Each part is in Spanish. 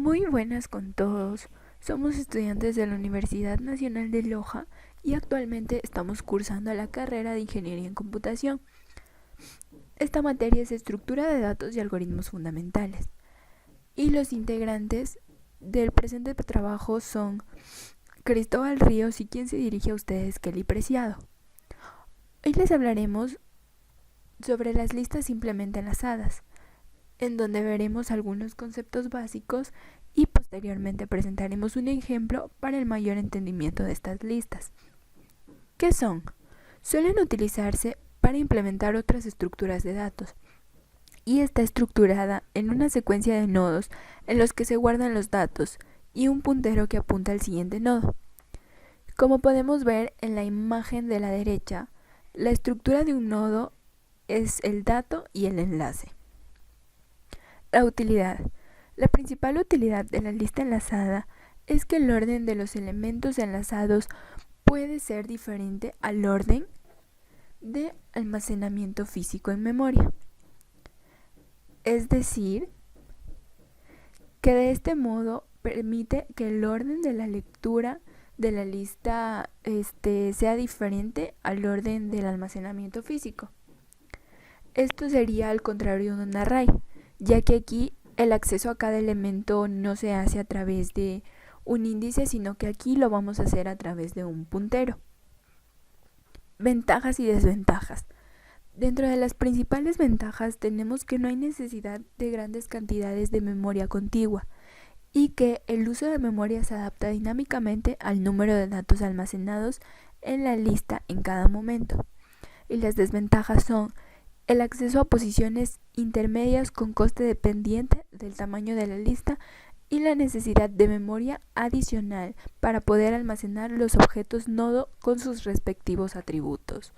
Muy buenas con todos. Somos estudiantes de la Universidad Nacional de Loja y actualmente estamos cursando la carrera de Ingeniería en Computación. Esta materia es estructura de datos y algoritmos fundamentales. Y los integrantes del presente trabajo son Cristóbal Ríos y quien se dirige a ustedes, Kelly Preciado. Hoy les hablaremos sobre las listas simplemente enlazadas, en donde veremos algunos conceptos básicos y posteriormente presentaremos un ejemplo para el mayor entendimiento de estas listas. ¿Qué son? Suelen utilizarse para implementar otras estructuras de datos y está estructurada en una secuencia de nodos en los que se guardan los datos y un puntero que apunta al siguiente nodo. Como podemos ver en la imagen de la derecha, la estructura de un nodo es el dato y el enlace. La utilidad. La principal utilidad de la lista enlazada es que el orden de los elementos enlazados puede ser diferente al orden de almacenamiento físico en memoria. Es decir, que de este modo permite que el orden de la lectura de la lista sea diferente al orden del almacenamiento físico. Esto sería al contrario de un array, ya que aquí el acceso a cada elemento no se hace a través de un índice, sino que aquí lo vamos a hacer a través de un puntero. Ventajas y desventajas. Dentro de las principales ventajas tenemos que no hay necesidad de grandes cantidades de memoria contigua y que el uso de memoria se adapta dinámicamente al número de datos almacenados en la lista en cada momento. Y las desventajas son el acceso a posiciones intermedias con coste dependiente del tamaño de la lista y la necesidad de memoria adicional para poder almacenar los objetos nodo con sus respectivos atributos.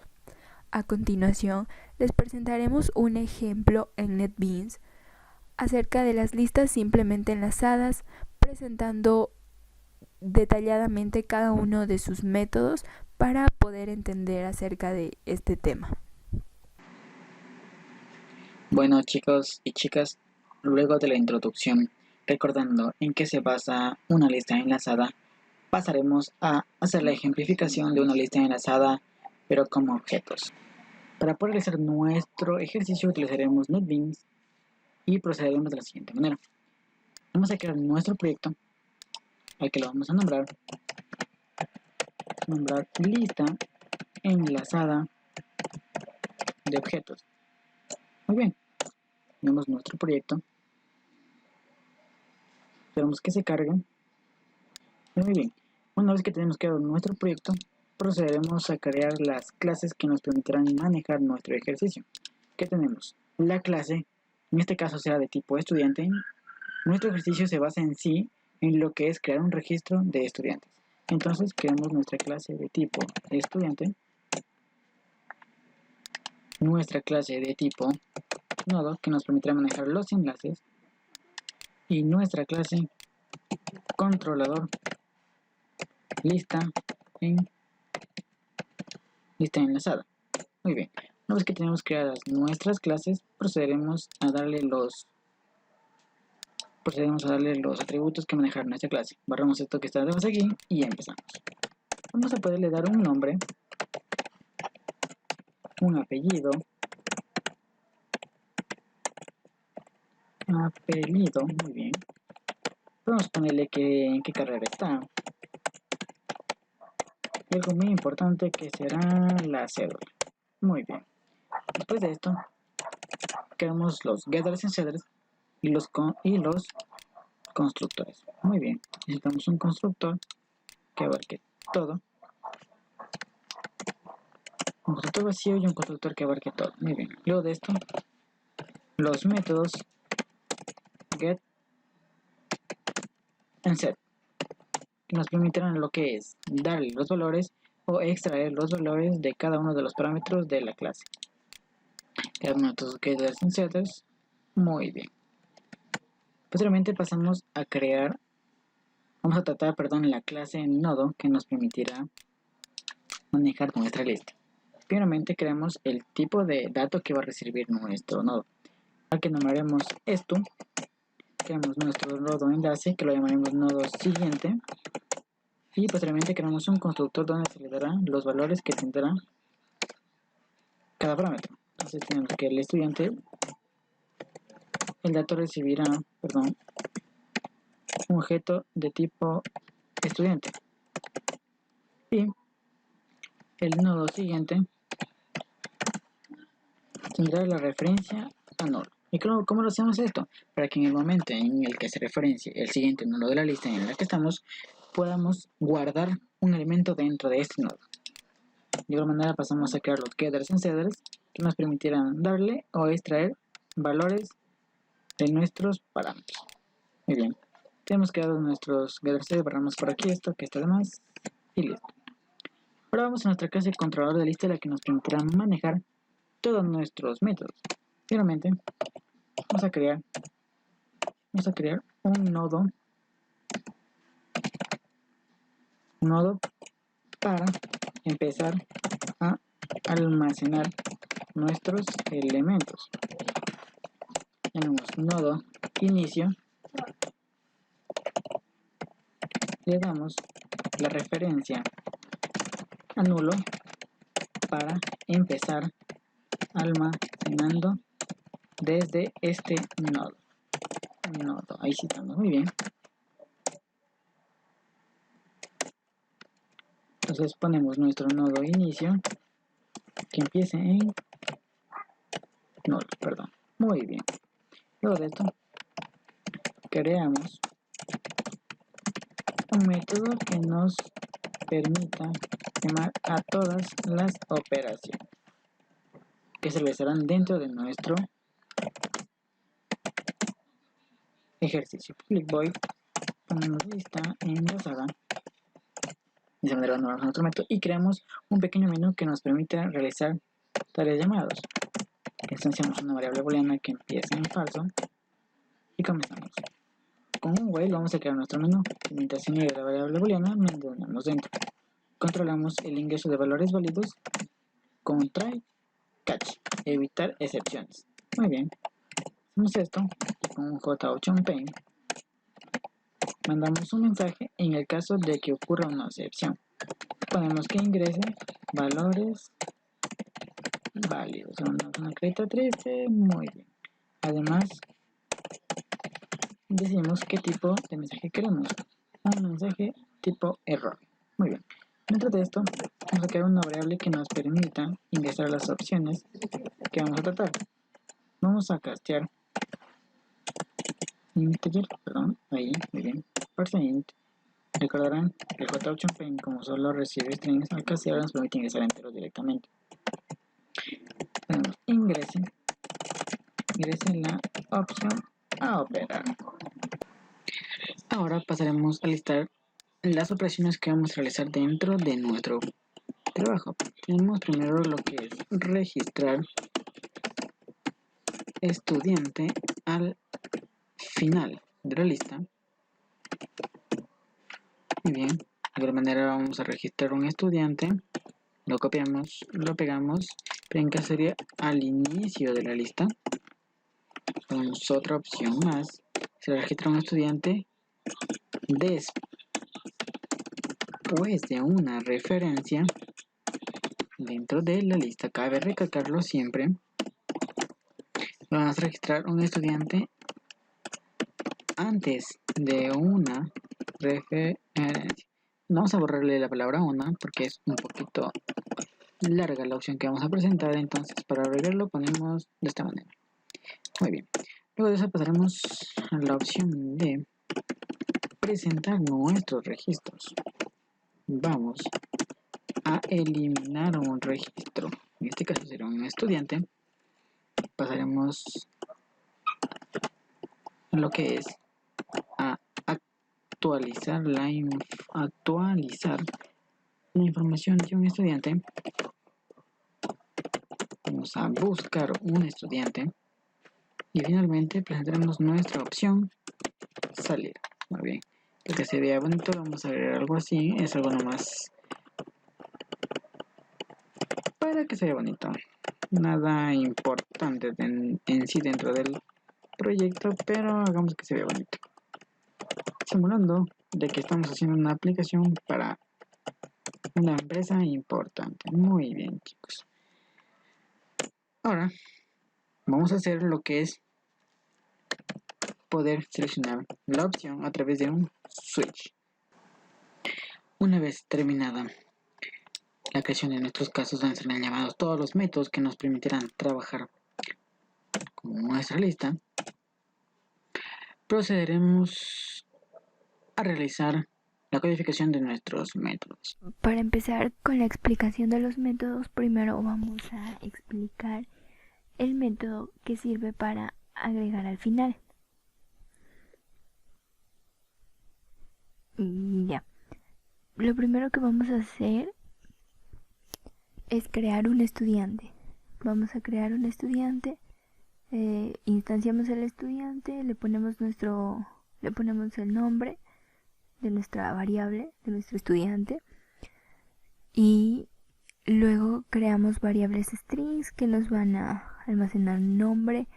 A continuación, les presentaremos un ejemplo en NetBeans acerca de las listas simplemente enlazadas, presentando detalladamente cada uno de sus métodos para poder entender acerca de este tema. Bueno, chicos y chicas, luego de la introducción, recordando en qué se basa una lista enlazada, pasaremos a hacer la ejemplificación de una lista enlazada, pero como objetos. Para poder realizar nuestro ejercicio utilizaremos NetBeans y procederemos de la siguiente manera. Vamos a crear nuestro proyecto, al que lo vamos a nombrar lista enlazada de objetos. Muy bien, tenemos nuestro proyecto. Esperamos que se cargue. Muy bien, una vez que tenemos creado nuestro proyecto, procederemos a crear las clases que nos permitirán manejar nuestro ejercicio. ¿Qué tenemos? La clase, en este caso será de tipo estudiante. Nuestro ejercicio se basa en sí en lo que es crear un registro de estudiantes. Entonces creamos nuestra clase de tipo estudiante, nuestra clase de tipo nodo que nos permitirá manejar los enlaces y nuestra clase controlador lista enlazada. Muy bien, una vez que tenemos creadas nuestras clases, procederemos a darle los atributos que manejar nuestra clase. Barramos esto que está aquí y empezamos. Vamos a poderle dar un nombre, un apellido, muy bien. Podemos ponerle en qué carrera está. Y algo muy importante que será la cédula. Muy bien. Después de esto, creamos los getters y setters y los constructores. Muy bien. Necesitamos un constructor que abarque todo. Un constructor vacío y un constructor que abarque todo. Muy bien. Luego de esto, los métodos get and set, que nos permitirán lo que es darle los valores o extraer los valores de cada uno de los parámetros de la clase. Creamos nuestros getters and setters. Muy bien. Posteriormente pasamos a crear, vamos a tratar, la clase en nodo que nos permitirá manejar nuestra lista. Primeramente creamos el tipo de dato que va a recibir nuestro nodo, al que nombraremos esto. creamos nuestro nodo enlace, que lo llamaremos nodo siguiente, y posteriormente creamos un constructor donde se le dará los valores que tendrá cada parámetro. Entonces tenemos que el estudiante, el dato recibirá, un objeto de tipo estudiante, y el nodo siguiente tendrá la referencia a nodo. ¿Y cómo lo hacemos esto? Para que en el momento en el que se referencie el siguiente nodo de la lista en la que estamos, podamos guardar un elemento dentro de este nodo. De igual manera pasamos a crear los getters and setters, que nos permitirán darle o extraer valores de nuestros parámetros. Muy bien, tenemos creado nuestros getters, borramos por aquí esto que está de más y listo. Ahora vamos a nuestra clase controlador de lista, la que nos permitirá manejar todos nuestros métodos. Finalmente vamos a crear un nodo para empezar a almacenar nuestros elementos. Tenemos nodo inicio, le damos la referencia a nulo para empezar almacenando desde este nodo. Ahí sí estamos, muy bien. Entonces ponemos nuestro nodo inicio que empiece en nulo, muy bien. Luego de esto creamos un método que nos permita llamar a todas las operaciones que se realizarán dentro de nuestro ejercicio. Public void, ponemos lista enlazada, de esa manera vamos a nuestro método y creamos un pequeño menú que nos permite realizar tales llamados. Instanciamos una variable booleana que empiece en falso y comenzamos. Con un while vamos a crear nuestro menú. Mientras se niegue la variable booleana, mantenemos dentro. Controlamos el ingreso de valores válidos con try catch, evitar excepciones. Muy bien, hacemos esto con un JOptionPaint. Mandamos un mensaje en el caso de que ocurra una excepción. Ponemos que ingrese valores válidos. Una carita triste, muy bien. Además, decimos qué tipo de mensaje queremos. Un mensaje tipo error. Muy bien. Dentro de esto, vamos a crear una variable que nos permita ingresar las opciones que vamos a tratar. Vamos a castear integer, ahí, muy bien. Parse int. Recordarán que el JOptionPaint, como solo recibe strings, al castear nos permite ingresar enteros directamente. Tenemos ingrese la opción a operar. Ahora pasaremos a listar las operaciones que vamos a realizar dentro de nuestro trabajo. Tenemos primero lo que es registrar estudiante al final de la lista. Muy bien, de alguna manera vamos a registrar un estudiante, lo copiamos, lo pegamos, pero en caso sería al inicio de la lista. Ponemos otra opción más, se registra un estudiante después de una referencia dentro de la lista. Cabe recalcarlo siempre. Vamos a registrar un estudiante antes de una referencia. Vamos a borrarle la palabra una porque es un poquito larga la opción que vamos a presentar. Entonces, para arreglarlo ponemos de esta manera. Muy bien. Luego de eso pasaremos a la opción de presentar nuestros registros. Vamos a eliminar un registro. En este caso será un estudiante. Pasaremos a lo que es a actualizar la información de un estudiante. Vamos a buscar un estudiante y finalmente presentaremos nuestra opción salir. Muy bien, para que se vea bonito vamos a agregar algo así, es algo nomás para que se vea bonito, nada importante en sí dentro del proyecto, pero hagamos que se vea bonito. Simulando de que estamos haciendo una aplicación para una empresa importante. Muy bien, chicos. Ahora vamos a hacer lo que es poder seleccionar la opción a través de un switch. Una vez terminada la creación de nuestros casos, van a ser llamados todos los métodos que nos permitirán trabajar con nuestra lista. Procederemos a realizar la codificación de nuestros métodos. Para empezar con la explicación de los métodos, primero vamos a explicar el método que sirve para agregar al final. Ya. Lo primero que vamos a hacer es crear un estudiante. Vamos a crear un estudiante, instanciamos al estudiante, le ponemos el nombre de nuestra variable, de nuestro estudiante, y luego creamos variables strings que nos van a almacenar nombre,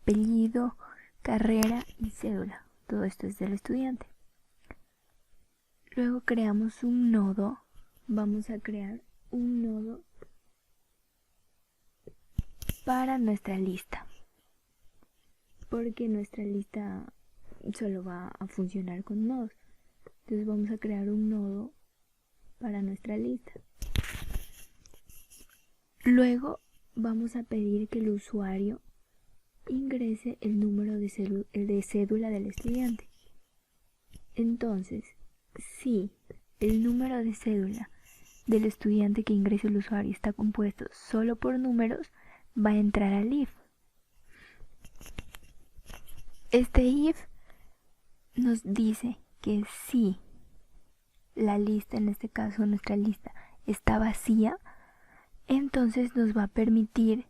apellido, carrera y cédula. Todo esto es del estudiante. Luego creamos un nodo. Vamos a crear un nodo para nuestra lista, porque nuestra lista solo va a funcionar con nodos. Entonces vamos a crear un nodo para nuestra lista. Luego vamos a pedir que el usuario ingrese el número de cédula del estudiante. Entonces, si el número de cédula del estudiante que ingrese el usuario está compuesto solo por números, va a entrar al if. Este if nos dice que si la lista, en este caso nuestra lista, está vacía, entonces nos va a permitir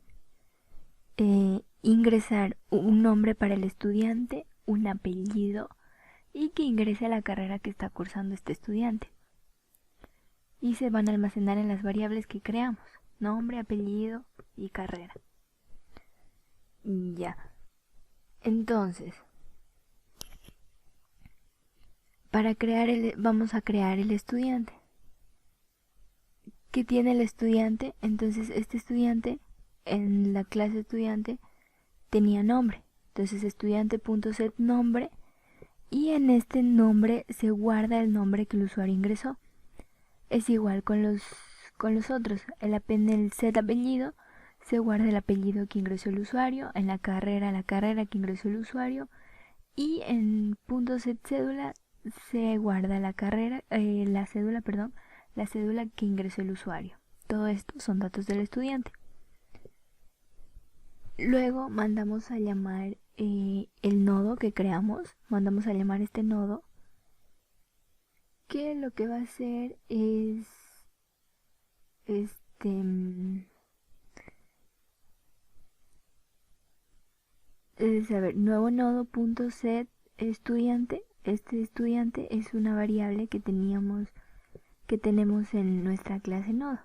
ingresar un nombre para el estudiante, un apellido y que ingrese a la carrera que está cursando este estudiante. Y se van a almacenar en las variables que creamos: nombre, apellido y carrera. Ya. Entonces, vamos a crear el estudiante. ¿Qué tiene el estudiante? Entonces este estudiante, en la clase estudiante, tenía nombre. Entonces estudiante.set nombre, y en este nombre se guarda el nombre que el usuario ingresó. Es igual con los otros. En el set apellido se guarda el apellido que ingresó el usuario, en la carrera que ingresó el usuario, y en .set cédula se guarda la cédula que ingresó el usuario. Todo esto son datos del estudiante. Luego mandamos a llamar el nodo que creamos, mandamos a llamar este nodo, que lo que va a hacer es nuevo nodo.set estudiante. Este estudiante es una variable que tenemos en nuestra clase nodo.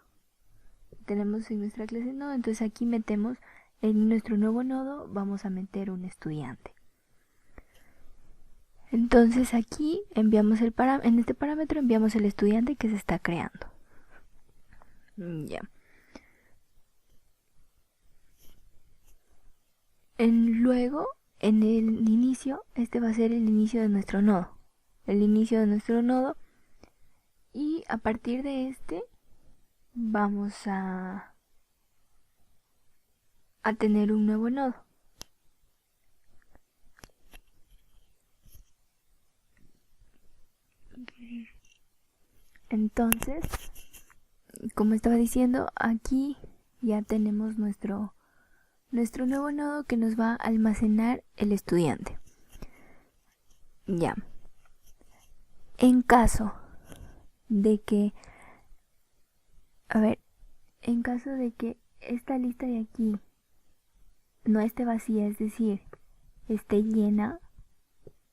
Entonces aquí metemos en nuestro nuevo nodo, vamos a meter un estudiante. Entonces aquí enviamos en este parámetro enviamos el estudiante que se está creando. Ya. Luego, en el inicio, este va a ser el inicio de nuestro nodo. Y a partir de este vamos a tener un nuevo nodo. Entonces, como estaba diciendo, aquí ya tenemos nuestro nuevo nodo que nos va a almacenar el estudiante. Ya. En caso de que esta lista de aquí no esté vacía, es decir, esté llena,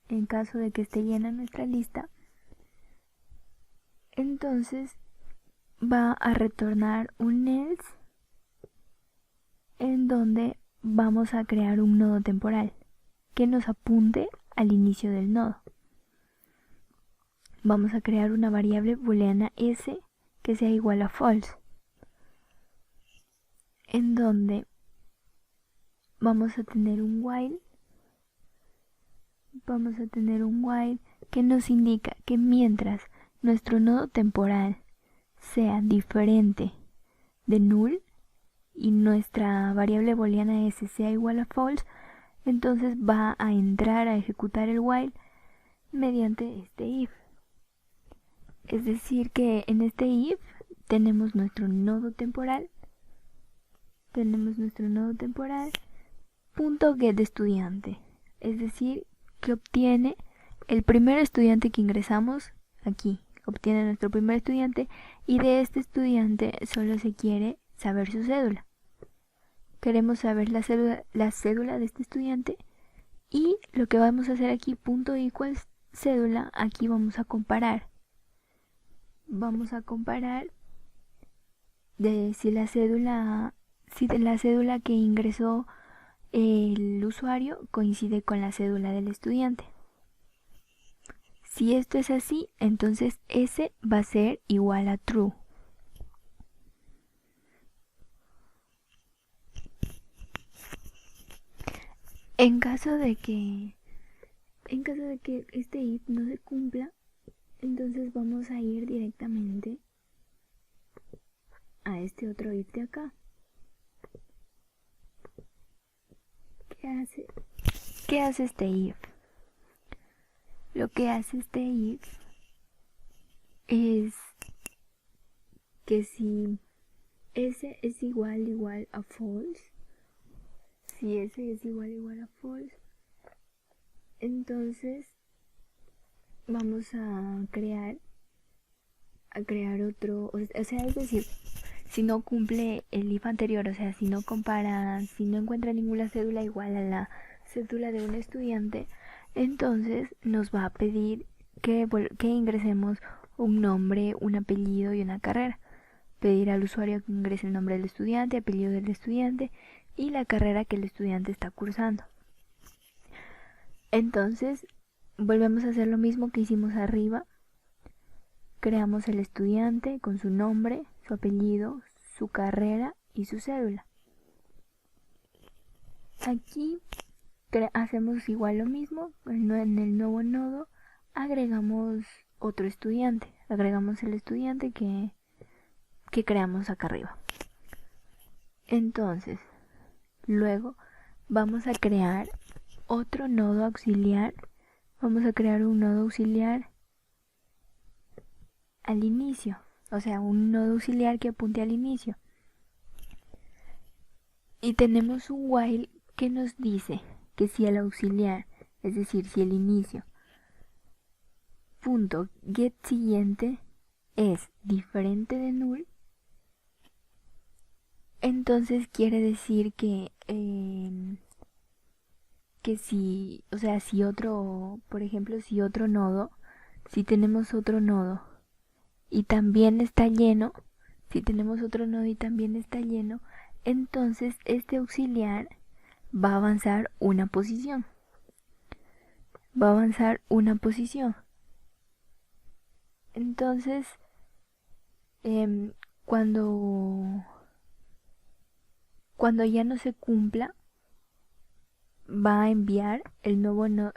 en caso de que esté llena nuestra lista, entonces va a retornar un else en donde vamos a crear un nodo temporal. que nos apunte al inicio del nodo. Vamos a crear una variable booleana s que sea igual a false, en donde vamos a tener un while que nos indica que mientras nuestro nodo temporal sea diferente de null y nuestra variable booleana s sea igual a false, entonces va a entrar a ejecutar el while mediante este if. Es decir que en este if tenemos nuestro nodo temporal punto get estudiante, es decir que obtiene el primer estudiante que ingresamos aquí, obtiene nuestro primer estudiante, y de este estudiante solo se quiere saber su cédula. Queremos saber la cédula de este estudiante, y lo que vamos a hacer aquí, punto equals cédula, aquí vamos a comparar de si la cédula que ingresó el usuario coincide con la cédula del estudiante. Si esto es así, entonces S va a ser igual a true. En caso de que este if no se cumpla, entonces vamos a ir directamente a este otro if de acá. ¿Qué hace este if? Lo que hace este if es que si S es igual a false, entonces vamos a crear otro, o sea, es decir, si no cumple el if anterior, o sea, si no encuentra ninguna cédula igual a la cédula de un estudiante, entonces nos va a pedir que ingresemos un nombre, un apellido y una carrera. Pedir al usuario que ingrese el nombre del estudiante, apellido del estudiante y la carrera que el estudiante está cursando. Entonces volvemos a hacer lo mismo que hicimos arriba. Creamos el estudiante con su nombre, su apellido, su carrera y su cédula. Aquí hacemos igual lo mismo. En el nuevo nodo agregamos otro estudiante. Agregamos el estudiante que creamos acá arriba. Entonces, luego vamos a crear otro nodo auxiliar. Vamos a crear un nodo auxiliar al inicio, o sea, un nodo auxiliar que apunte al inicio. Y tenemos un while que nos dice que si el auxiliar, es decir, si el inicio punto get siguiente es diferente de null, entonces quiere decir que si, o sea, si otro, por ejemplo, si tenemos otro nodo y también está lleno, entonces este auxiliar va a avanzar una posición. Entonces, cuando ya no se cumpla, va a enviar el nuevo nodo.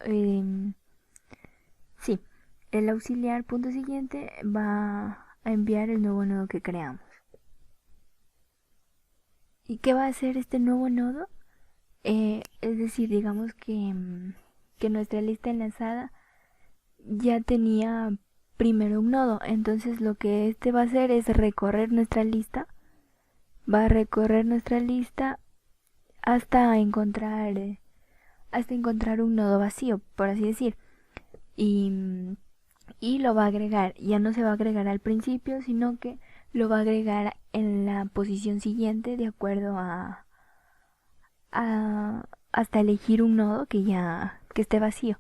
El auxiliar punto siguiente va a enviar el nuevo nodo que creamos. ¿Y qué va a hacer este nuevo nodo? Es decir, digamos que nuestra lista enlazada ya tenía primero un nodo, entonces lo que este va a hacer es recorrer nuestra lista. Va a recorrer nuestra lista hasta encontrar un nodo vacío, por así decir, y lo va a agregar. Ya no se va a agregar al principio, sino que lo va a agregar en la posición siguiente de acuerdo hasta elegir un nodo que esté vacío.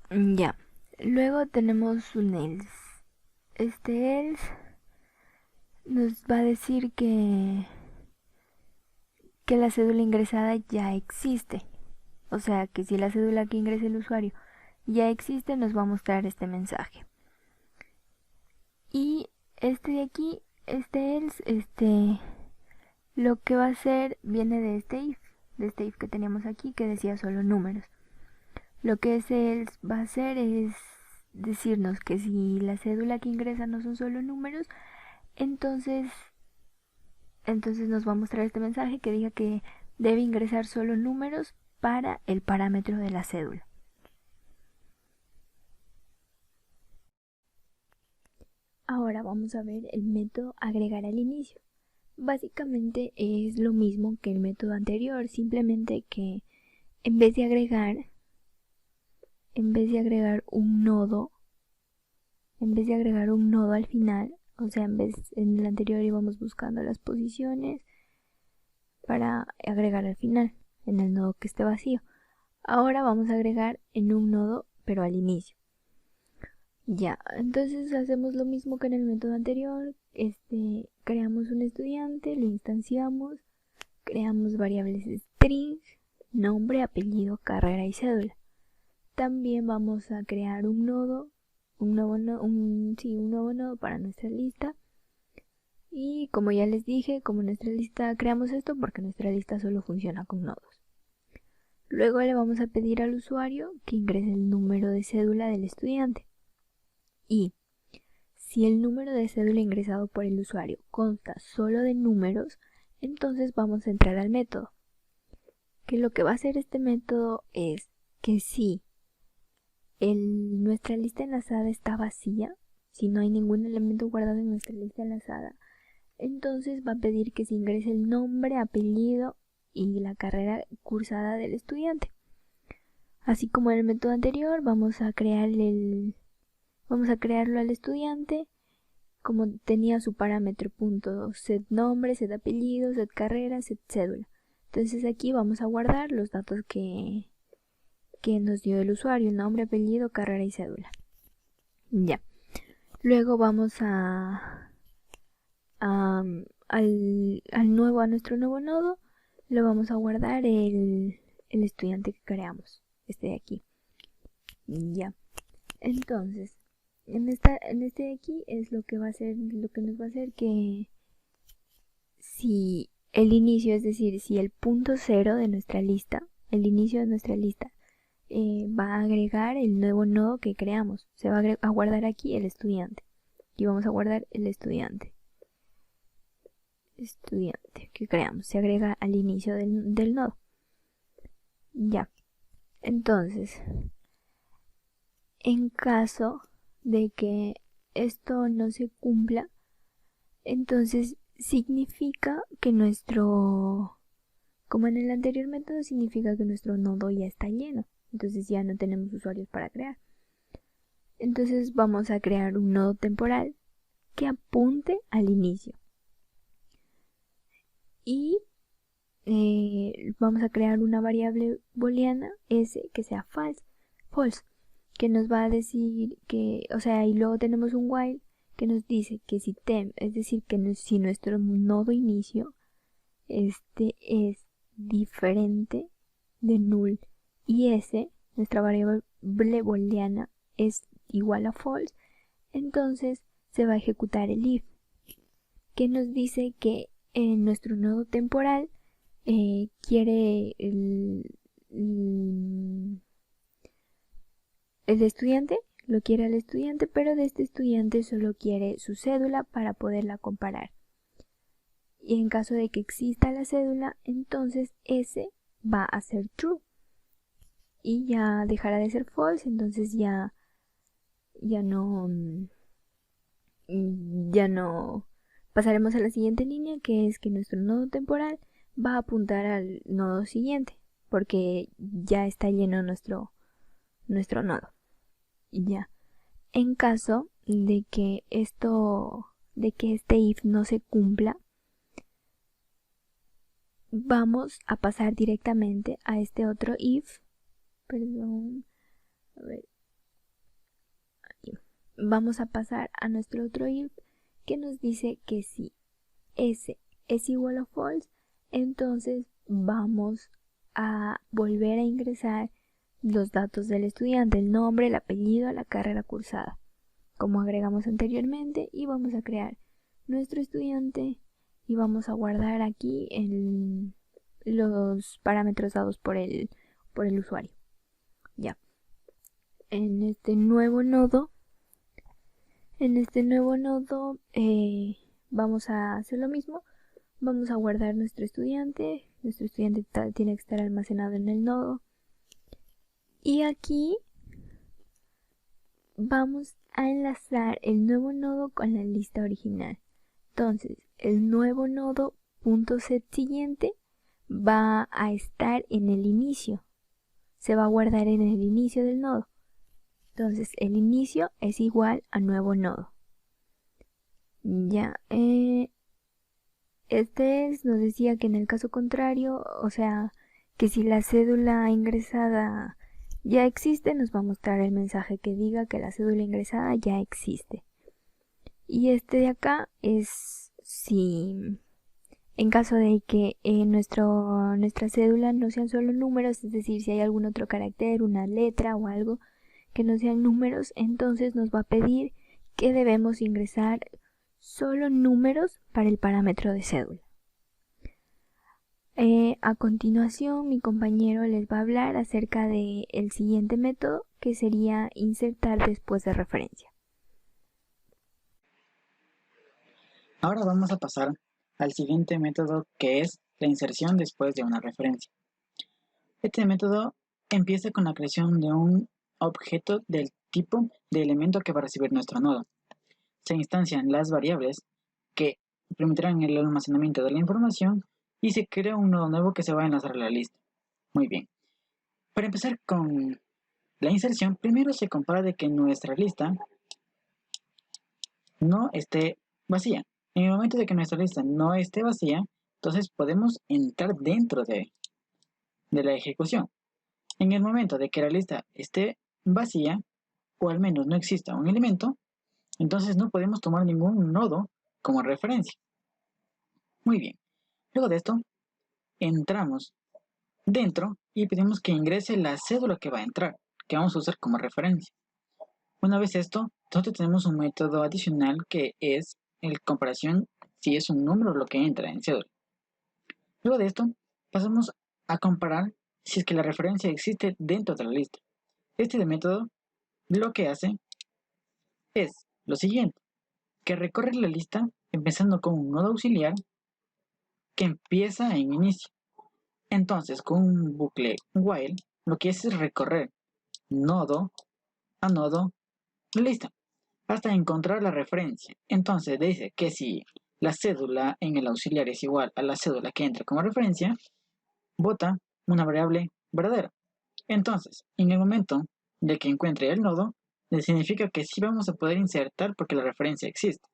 Ya. Luego tenemos un else. Este else nos va a decir que que la cédula ingresada ya existe. O sea que si la cédula que ingrese el usuario ya existe, nos va a mostrar este mensaje. Y este de aquí, este else, lo que va a hacer viene de este if que teníamos aquí que decía solo números. Lo que ese else va a hacer es decirnos que si la cédula que ingresa no son solo números, entonces nos va a mostrar este mensaje que diga que debe ingresar solo números para el parámetro de la cédula. Ahora vamos a ver el método agregar al inicio. Básicamente es lo mismo que el método anterior, simplemente que en vez de agregar un nodo, al final, o sea, en el anterior íbamos buscando las posiciones para agregar al final, en el nodo que esté vacío. Ahora vamos a agregar en un nodo, pero al inicio. Ya, entonces hacemos lo mismo que en el método anterior. Creamos un estudiante, lo instanciamos, creamos variables string, nombre, apellido, carrera y cédula. También vamos a crear un nuevo nodo para nuestra lista. Y como ya les dije, como nuestra lista, creamos esto porque nuestra lista solo funciona con nodos. Luego le vamos a pedir al usuario que ingrese el número de cédula del estudiante. Y si el número de cédula ingresado por el usuario consta solo de números, entonces vamos a entrar al método. Que lo que va a hacer este método es que si nuestra lista enlazada está vacía, si no hay ningún elemento guardado en nuestra lista enlazada, entonces va a pedir que se ingrese el nombre, apellido y la carrera cursada del estudiante. Así como en el método anterior, vamos a crearlo al estudiante como tenía su parámetro punto set nombre, set apellido, set carrera, set cédula. Entonces aquí vamos a guardar los datos que nos dio el usuario, nombre, apellido, carrera y cédula. Ya. Luego vamos a nuestro nuevo nodo, lo vamos a guardar el estudiante que creamos, este de aquí. Ya. Entonces, en este de aquí es lo que nos va a hacer que si el inicio, es decir, si el punto cero de nuestra lista, el inicio de nuestra lista, va a agregar el nuevo nodo que creamos. Se va a guardar aquí el estudiante. Y vamos a guardar el estudiante que creamos. Se agrega al inicio del nodo. Ya. Entonces, en caso de que esto no se cumpla, entonces significa que como en el anterior método, significa que nuestro nodo ya está lleno. Entonces ya no tenemos usuarios para crear. Entonces vamos a crear un nodo temporal que apunte al inicio. Y vamos a crear una variable booleana s que sea false, que nos va a decir que, o sea, y luego tenemos un while que nos dice que si temp, es decir, que si nuestro nodo inicio es diferente de null y s, nuestra variable booleana, es igual a false, entonces se va a ejecutar el if, que nos dice que en nuestro nodo temporal quiere el estudiante, lo quiere al estudiante, pero de este estudiante solo quiere su cédula para poderla comparar. Y en caso de que exista la cédula, entonces ese va a ser true y ya dejará de ser false, entonces ya no pasaremos a la siguiente línea, que es que nuestro nodo temporal va a apuntar al nodo siguiente porque ya está lleno nuestro nodo. Y ya, en caso de que este if no se cumpla, vamos a pasar directamente a este otro if. Vamos a pasar a nuestro otro if que nos dice que si s es igual a false, entonces vamos a volver a ingresar los datos del estudiante, el nombre, el apellido, la carrera cursada, como agregamos anteriormente, y vamos a crear nuestro estudiante y vamos a guardar aquí los parámetros dados por el usuario. Ya. En este nuevo nodo vamos a hacer lo mismo. Vamos a guardar nuestro estudiante tiene que estar almacenado en el nodo, y aquí vamos a enlazar el nuevo nodo con la lista original. Entonces el nuevo nodo .set siguiente va a estar en el inicio, se va a guardar en el inicio del nodo. Entonces el inicio es igual a nuevo nodo. Ya, nos decía que en el caso contrario, o sea, que si la cédula ingresada ya existe, nos va a mostrar el mensaje que diga que la cédula ingresada ya existe. Y este de acá es si en caso de que nuestra cédula no sean solo números, es decir, si hay algún otro carácter, una letra o algo que no sean números, entonces nos va a pedir que debemos ingresar solo números para el parámetro de cédula. A continuación, mi compañero les va a hablar acerca del siguiente método, que sería insertar después de referencia. Ahora vamos a pasar al siguiente método, que es la inserción después de una referencia. Este método empieza con la creación de un objeto del tipo de elemento que va a recibir nuestro nodo. Se instancian las variables que permitirán el almacenamiento de la información y se crea un nodo nuevo que se va a enlazar a la lista. Muy bien. Para empezar con la inserción, primero se compara de que nuestra lista no esté vacía. En el momento de que nuestra lista no esté vacía, entonces podemos entrar dentro de la ejecución. En el momento de que la lista esté vacía, o al menos no exista un elemento, entonces no podemos tomar ningún nodo como referencia. Muy bien. Luego de esto, entramos dentro y pedimos que ingrese la cédula que va a entrar, que vamos a usar como referencia. Una vez esto, nosotros tenemos un método adicional que es el comparación si es un número lo que entra en cédula. Luego de esto, pasamos a comparar si es que la referencia existe dentro de la lista. Este método lo que hace es lo siguiente, que recorre la lista empezando con un nodo auxiliar que empieza en inicio. Entonces, con un bucle while, lo que hace es recorrer nodo a nodo la lista hasta encontrar la referencia. Entonces dice que si la cédula en el auxiliar es igual a la cédula que entra como referencia, bota una variable verdadera. Entonces, en el momento de que encuentre el nodo, significa que sí vamos a poder insertar porque la referencia existe.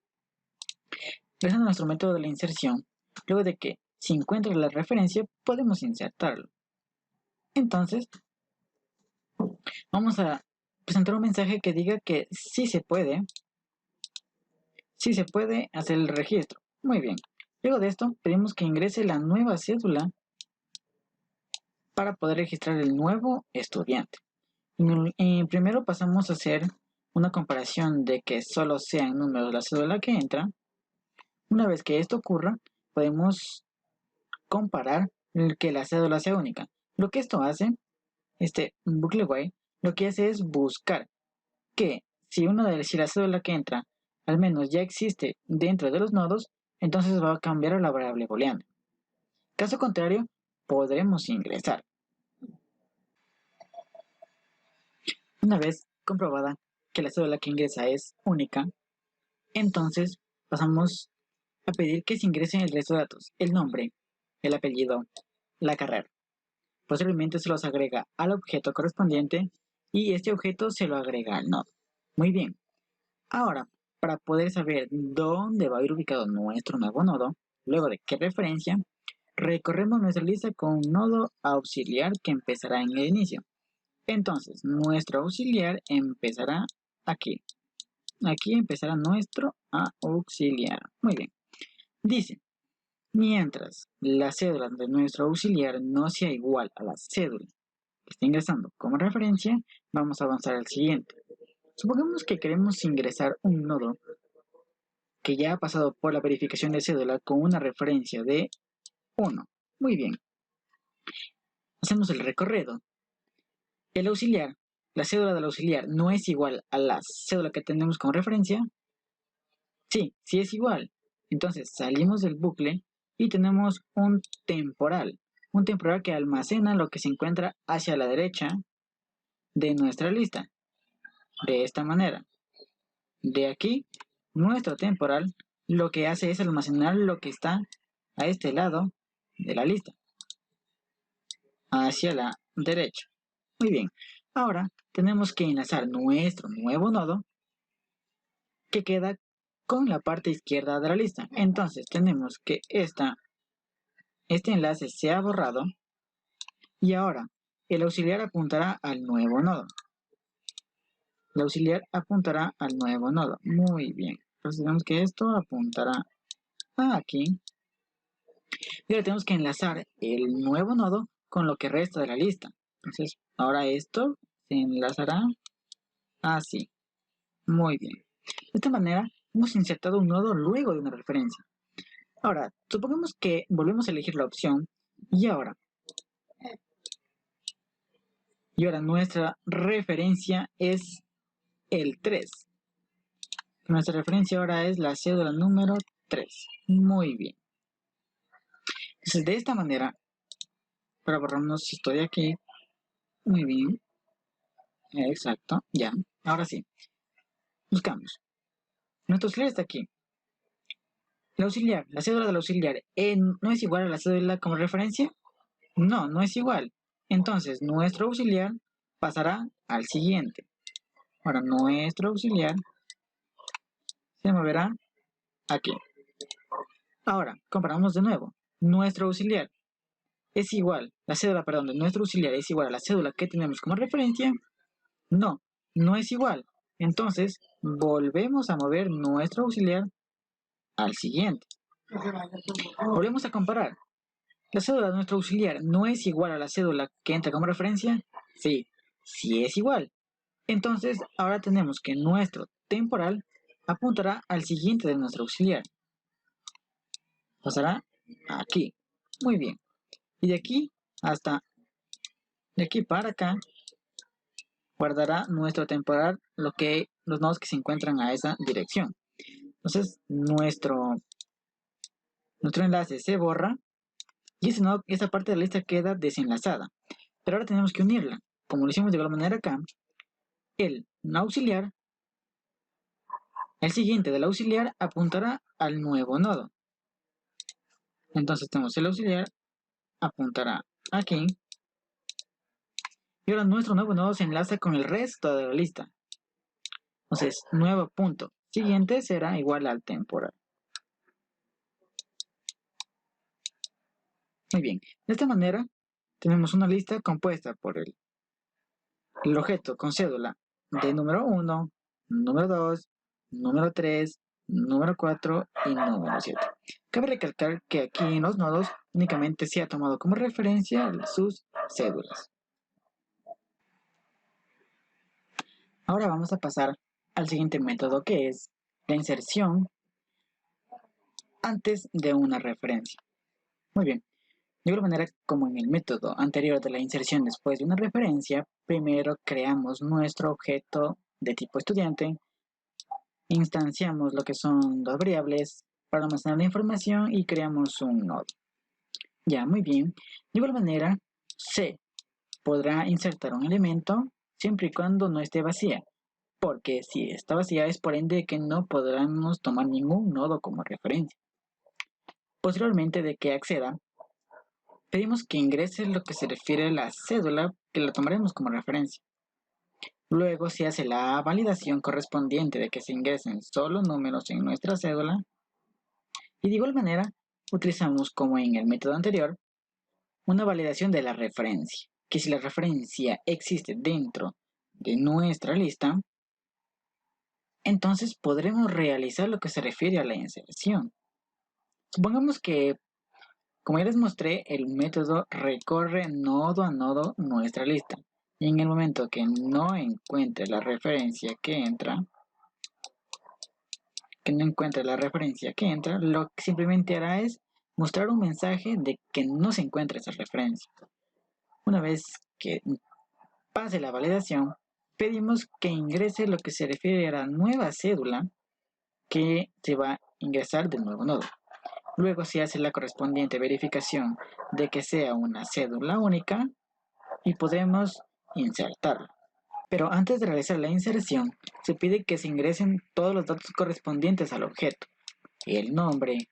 Regresando a nuestro método de la inserción, luego de que si encuentra la referencia, podemos insertarlo. Entonces, vamos a presentar un mensaje que diga que sí se puede hacer el registro. Muy bien. Luego de esto, pedimos que ingrese la nueva cédula para poder registrar el nuevo estudiante. Primero pasamos a hacer una comparación de que solo sean números la cédula que entra. Una vez que esto ocurra, podemos comparar que la cédula sea única. Lo que esto hace, este bucle while, lo que hace es buscar que si la cédula que entra al menos ya existe dentro de los nodos, entonces va a cambiar a la variable booleana. Caso contrario, podremos ingresar. Una vez comprobada que la cédula que ingresa es única, entonces pasamos a pedir que se ingresen el resto de datos, el nombre, el apellido, la carrera. Posteriormente se los agrega al objeto correspondiente y este objeto se lo agrega al nodo. Muy bien. Ahora, para poder saber dónde va a ir ubicado nuestro nuevo nodo, luego de qué referencia, recorremos nuestra lista con un nodo auxiliar que empezará en el inicio. Entonces, nuestro auxiliar empezará aquí. Aquí empezará nuestro auxiliar. Muy bien. Dice, Mientras la cédula de nuestro auxiliar no sea igual a la cédula que está ingresando como referencia, vamos a avanzar al siguiente. Supongamos que queremos ingresar un nodo que ya ha pasado por la verificación de cédula con una referencia de 1. Muy bien. Hacemos el recorrido. El auxiliar, la cédula del auxiliar no es igual a la cédula que tenemos como referencia. Sí, sí es igual. Entonces salimos del bucle y tenemos un temporal que almacena lo que se encuentra hacia la derecha de nuestra lista. De esta manera. De aquí, nuestro temporal lo que hace es almacenar lo que está a este lado de la lista, hacia la derecha. Muy bien. Ahora tenemos que enlazar nuestro nuevo nodo que queda con la parte izquierda de la lista. Entonces tenemos que este enlace se ha borrado y ahora el auxiliar apuntará al nuevo nodo. El auxiliar apuntará al nuevo nodo. Muy bien. Entonces tenemos que esto apuntará aquí. Y ahora tenemos que enlazar el nuevo nodo con lo que resta de la lista. Entonces ahora esto se enlazará así. Muy bien. De esta manera hemos insertado un nodo luego de una referencia. Ahora, supongamos que volvemos a elegir la opción y ahora nuestra referencia es el 3. Nuestra referencia ahora es la cédula número 3. Muy bien. Entonces, de esta manera, para borrarnos esto de aquí. Muy bien. Exacto. Ya. Ahora sí. Buscamos. Nuestro auxiliar está aquí. El auxiliar, la cédula del auxiliar, ¿no es igual a la cédula como referencia? No, no es igual. Entonces, nuestro auxiliar pasará al siguiente. Ahora, nuestro auxiliar se moverá aquí. Ahora, comparamos de nuevo. Nuestro auxiliar es igual, la cédula, perdón, de nuestro auxiliar es igual a la cédula que tenemos como referencia. No, no es igual. Entonces, volvemos a mover nuestro auxiliar al siguiente. Volvemos a comparar. ¿La cédula de nuestro auxiliar no es igual a la cédula que entra como referencia? Sí, sí es igual. Entonces, ahora tenemos que nuestro temporal apuntará al siguiente de nuestro auxiliar. Pasará aquí. Muy bien. Y de aquí para acá, guardará nuestro temporal los nodos que se encuentran a esa dirección. Entonces, nuestro enlace se borra y esa parte de la lista queda desenlazada. Pero ahora tenemos que unirla. Como lo hicimos de igual manera acá, el auxiliar, el siguiente del auxiliar apuntará al nuevo nodo. Entonces tenemos el auxiliar, apuntará aquí. Y ahora nuestro nuevo nodo se enlaza con el resto de la lista. Entonces, nuevo punto siguiente será igual al temporal. Muy bien. De esta manera, tenemos una lista compuesta por el objeto con cédula de número 1, número 2, número 3, número 4 y número 7. Cabe recalcar que aquí en los nodos únicamente se ha tomado como referencia sus cédulas. Ahora vamos a pasar al siguiente método, que es la inserción antes de una referencia. Muy bien. De igual manera, como en el método anterior de la inserción después de una referencia, primero creamos nuestro objeto de tipo estudiante, instanciamos lo que son dos variables para almacenar la información y creamos un nodo. Ya, muy bien. De igual manera, se podrá insertar un elemento siempre y cuando no esté vacía, porque si está vacía es por ende que no podremos tomar ningún nodo como referencia. Posteriormente de que acceda, pedimos que ingrese lo que se refiere a la cédula que la tomaremos como referencia. Luego se hace la validación correspondiente de que se ingresen solo números en nuestra cédula. Y de igual manera, utilizamos como en el método anterior, una validación de la referencia. Que si la referencia existe dentro de nuestra lista, entonces podremos realizar lo que se refiere a la inserción. Supongamos que Como ya les mostré, el método recorre nodo a nodo nuestra lista. Y en el momento que no encuentre la referencia que entra, lo que simplemente hará es mostrar un mensaje de que no se encuentra esa referencia. Una vez que pase la validación, pedimos que ingrese lo que se refiere a la nueva cédula que se va a ingresar del nuevo nodo. Luego se hace la correspondiente verificación de que sea una cédula única y podemos insertarla. Pero antes de realizar la inserción, se pide que se ingresen todos los datos correspondientes al objeto: el nombre,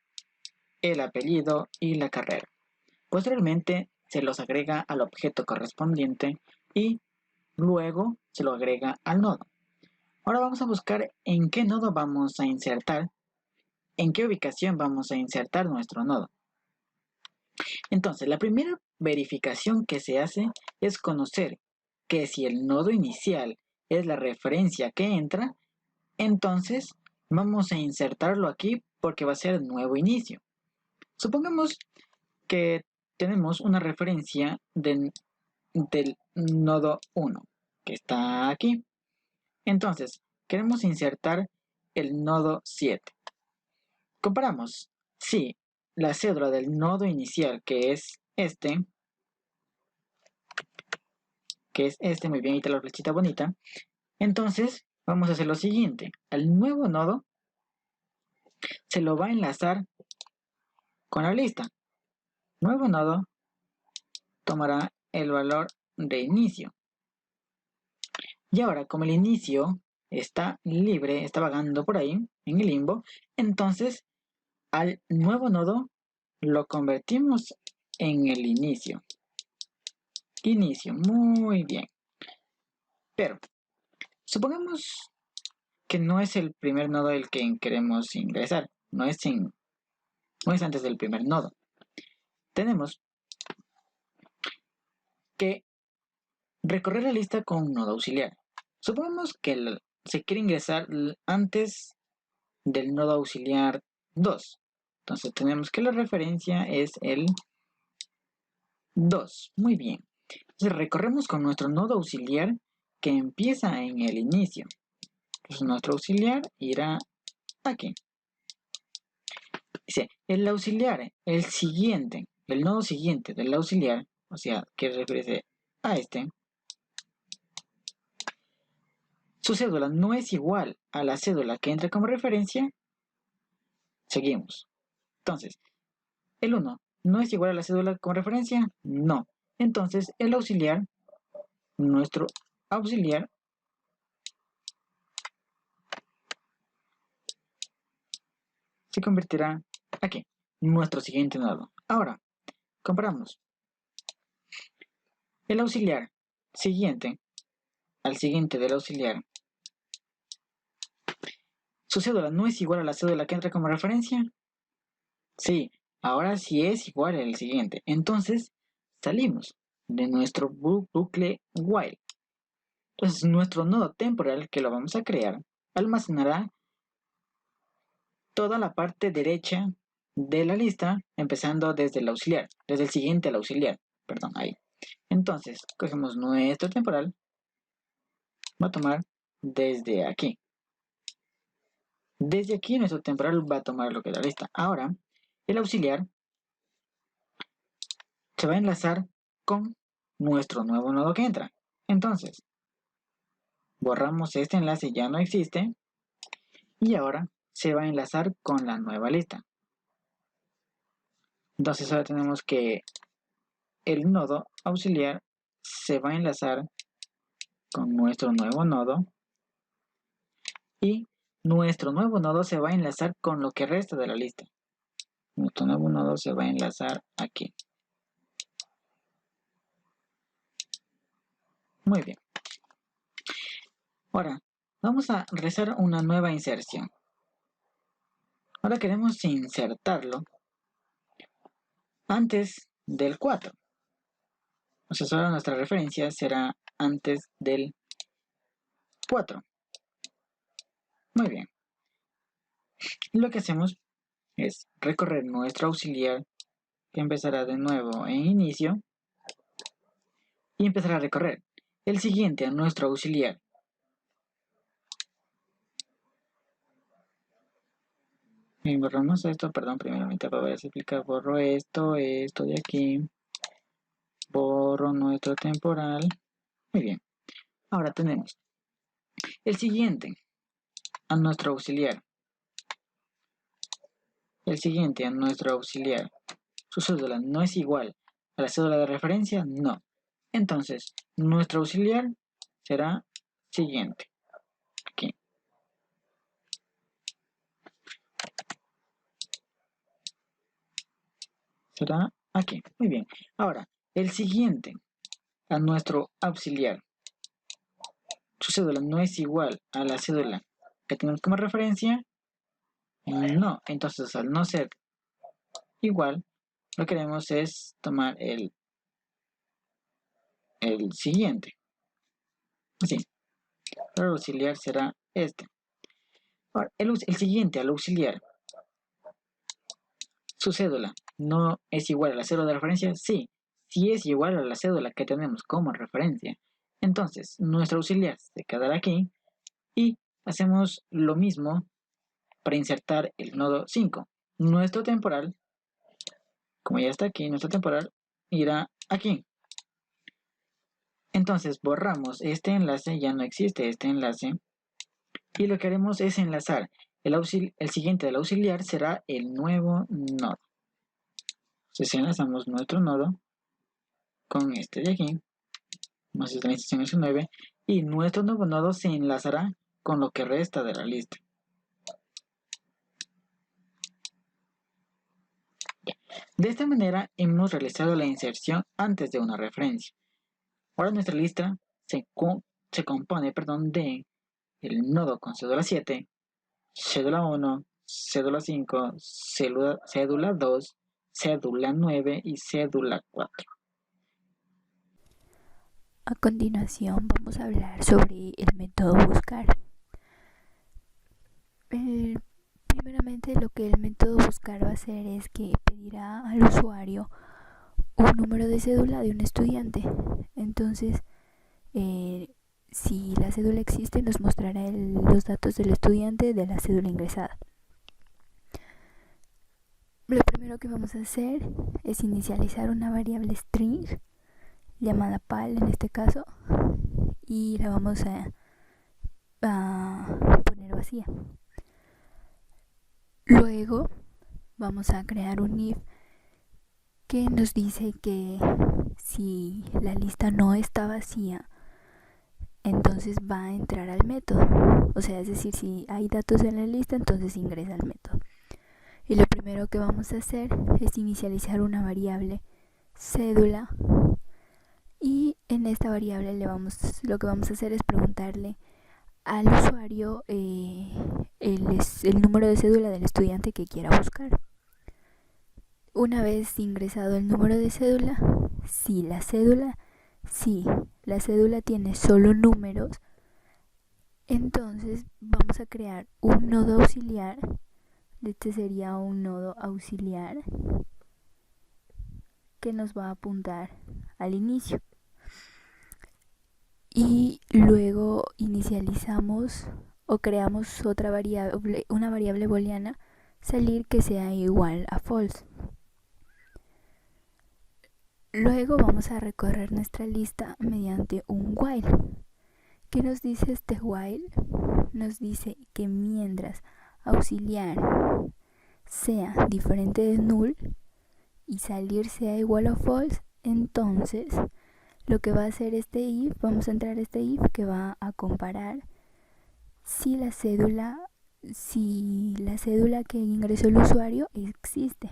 el apellido y la carrera. Posteriormente se los agrega al objeto correspondiente y luego se lo agrega al nodo. Ahora vamos a buscar en qué nodo vamos a insertar, en qué ubicación vamos a insertar nuestro nodo. Entonces, la primera verificación que se hace es conocer que si el nodo inicial es la referencia que entra, entonces vamos a insertarlo aquí porque va a ser nuevo inicio. Supongamos que tenemos una referencia del nodo 1 que está aquí. Entonces, queremos insertar el nodo 7. Comparamos. Si la cédula del nodo inicial, que es este, muy bien, ahí está la flechita bonita, entonces vamos a hacer lo siguiente. Al nuevo nodo se lo va a enlazar con la lista. Nuevo nodo tomará el valor de inicio. Y ahora, como el inicio está libre, está vagando por ahí, en el limbo, entonces al nuevo nodo lo convertimos en el inicio. Inicio, muy bien. Pero, supongamos que no es el primer nodo el que queremos ingresar. No es antes del primer nodo. Tenemos que recorrer la lista con un nodo auxiliar. Supongamos que se quiere ingresar antes del nodo auxiliar 2. Entonces tenemos que la referencia es el 2. Muy bien. Entonces recorremos con nuestro nodo auxiliar que empieza en el inicio. Entonces nuestro auxiliar irá aquí. Dice, el auxiliar, el nodo siguiente del auxiliar, o sea, que refiere a este, su cédula no es igual a la cédula que entra como referencia. Seguimos. Entonces, el 1 no es igual a la cédula como referencia. No. Entonces, el auxiliar, nuestro auxiliar, se convertirá aquí, nuestro siguiente nodo. Ahora, comparamos. El auxiliar siguiente al siguiente del auxiliar, ¿su cédula no es igual a la cédula que entra como referencia? Sí, ahora sí es igual al siguiente. Entonces, salimos de nuestro bucle while. Entonces, nuestro nodo temporal que lo vamos a crear almacenará toda la parte derecha de la lista, empezando desde el auxiliar, desde el siguiente al auxiliar. Perdón, ahí. Entonces, cogemos nuestro temporal, va a tomar desde aquí. Desde aquí nuestro temporal va a tomar lo que es la lista. Ahora, el auxiliar se va a enlazar con nuestro nuevo nodo que entra. Entonces, borramos este enlace, ya no existe. Y ahora se va a enlazar con la nueva lista. Entonces ahora tenemos que el nodo auxiliar se va a enlazar con nuestro nuevo nodo. Y nuestro nuevo nodo se va a enlazar con lo que resta de la lista. Nuestro nuevo nodo se va a enlazar aquí. Muy bien. Ahora, vamos a realizar una nueva inserción. Ahora queremos insertarlo antes del 4. O sea, ahora nuestra referencia será antes del 4. Muy bien. Lo que hacemos es recorrer nuestro auxiliar que empezará de nuevo en inicio y empezará a recorrer. El siguiente a nuestro auxiliar. Bien, borramos esto, perdón, primeramente para explicar, borro esto de aquí, borro nuestro temporal. Muy bien, ahora tenemos el siguiente a nuestro auxiliar. El siguiente a nuestro auxiliar. ¿Su cédula no es igual a la cédula de referencia? No. Entonces, nuestro auxiliar será siguiente. Aquí. Será aquí. Muy bien. Ahora, el siguiente a nuestro auxiliar. ¿Su cédula no es igual a la cédula que tenemos como referencia? No. Entonces, al no ser igual, lo que queremos es tomar el siguiente. Así. El auxiliar será este. Ahora, el siguiente al auxiliar. ¿Su cédula no es igual a la cédula de referencia? Sí, sí es igual a la cédula que tenemos como referencia. Entonces, nuestro auxiliar se quedará aquí y hacemos lo mismo para insertar el nodo 5. Nuestro temporal, como ya está aquí, nuestro temporal irá aquí. Entonces, borramos este enlace, ya no existe este enlace. Y lo que haremos es enlazar el siguiente del auxiliar será el nuevo nodo. Entonces enlazamos nuestro nodo con este de aquí, más esta instrucción es 9, y nuestro nuevo nodo se enlazará con lo que resta de la lista. De esta manera hemos realizado la inserción antes de una referencia. Ahora nuestra lista se compone de el nodo con cédula 7, cédula 1, cédula 5, cédula 2, cédula 9 y cédula 4. A continuación vamos a hablar sobre el método buscar. Primeramente lo que el método buscar va a hacer es que pedirá al usuario un número de cédula de un estudiante. Entonces, si la cédula existe, nos mostrará los datos del estudiante de la cédula ingresada. Lo primero que vamos a hacer es inicializar una variable string llamada pal en este caso, y la vamos a poner vacía. Luego vamos a crear un if que nos dice que si la lista no está vacía, entonces va a entrar al método. O sea, es decir, si hay datos en la lista, entonces ingresa al método. Y lo primero que vamos a hacer es inicializar una variable cédula, y en esta variable lo que vamos a hacer es preguntarle al usuario el número de cédula del estudiante que quiera buscar. Una vez ingresado el número de cédula, si la cédula tiene solo números, entonces vamos a crear un nodo auxiliar. Este sería un nodo auxiliar que nos va a apuntar al inicio. Y luego inicializamos o creamos una variable booleana salir que sea igual a false. Luego vamos a recorrer nuestra lista mediante un while. ¿Qué nos dice este while? Nos dice que mientras auxiliar sea diferente de null y salir sea igual a false, entonces lo que va a hacer vamos a entrar a este if que va a comparar si la cédula que ingresó el usuario existe.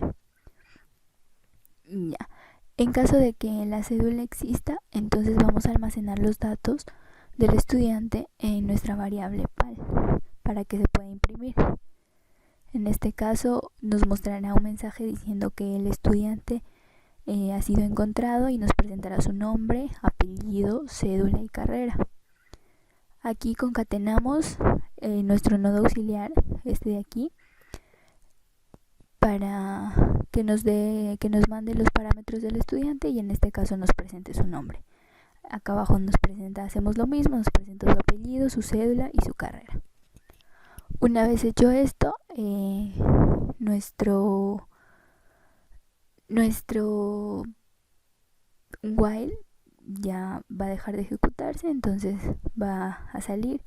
Ya. En caso de que la cédula exista, entonces vamos a almacenar los datos del estudiante en nuestra variable pal para que se pueda imprimir. En este caso nos mostrará un mensaje diciendo que el estudiante ha sido encontrado y nos presentará su nombre, apellido, cédula y carrera. Aquí concatenamos nuestro nodo auxiliar, este de aquí, para que nos mande los parámetros del estudiante y en este caso nos presente su nombre. Acá abajo hacemos lo mismo, nos presenta su apellido, su cédula y su carrera. Una vez hecho esto, nuestro while ya va a dejar de ejecutarse, entonces va a salir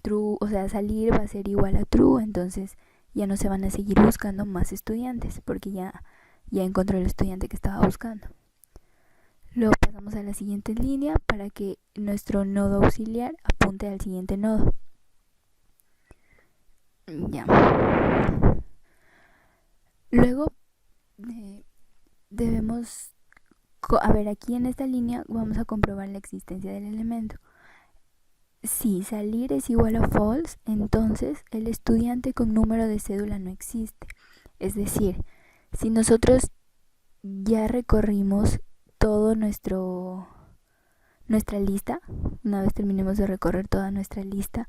true, o sea, salir va a ser igual a true, entonces ya no se van a seguir buscando más estudiantes porque ya encontró el estudiante que estaba buscando. Luego pasamos a la siguiente línea para que nuestro nodo auxiliar apunte al siguiente nodo. Ya. Luego debemos, aquí en esta línea vamos a comprobar la existencia del elemento. Si salir es igual a false, entonces el estudiante con número de cédula no existe. Es decir, si nosotros ya recorrimos todo nuestra lista, una vez terminemos de recorrer toda nuestra lista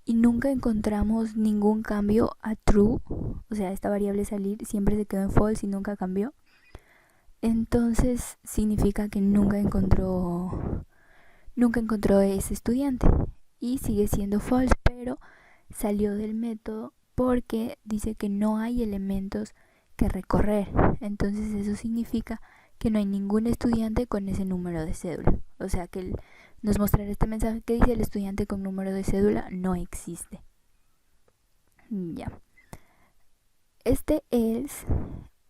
y nunca encontramos ningún cambio a true, o sea, esta variable salir siempre se quedó en false y nunca cambió, entonces significa que nunca encontró ese estudiante y sigue siendo false, pero salió del método porque dice que no hay elementos que recorrer. Entonces eso significa que no hay ningún estudiante con ese número de cédula. O sea que nos mostrará este mensaje que dice el estudiante con número de cédula no existe. Ya. Este else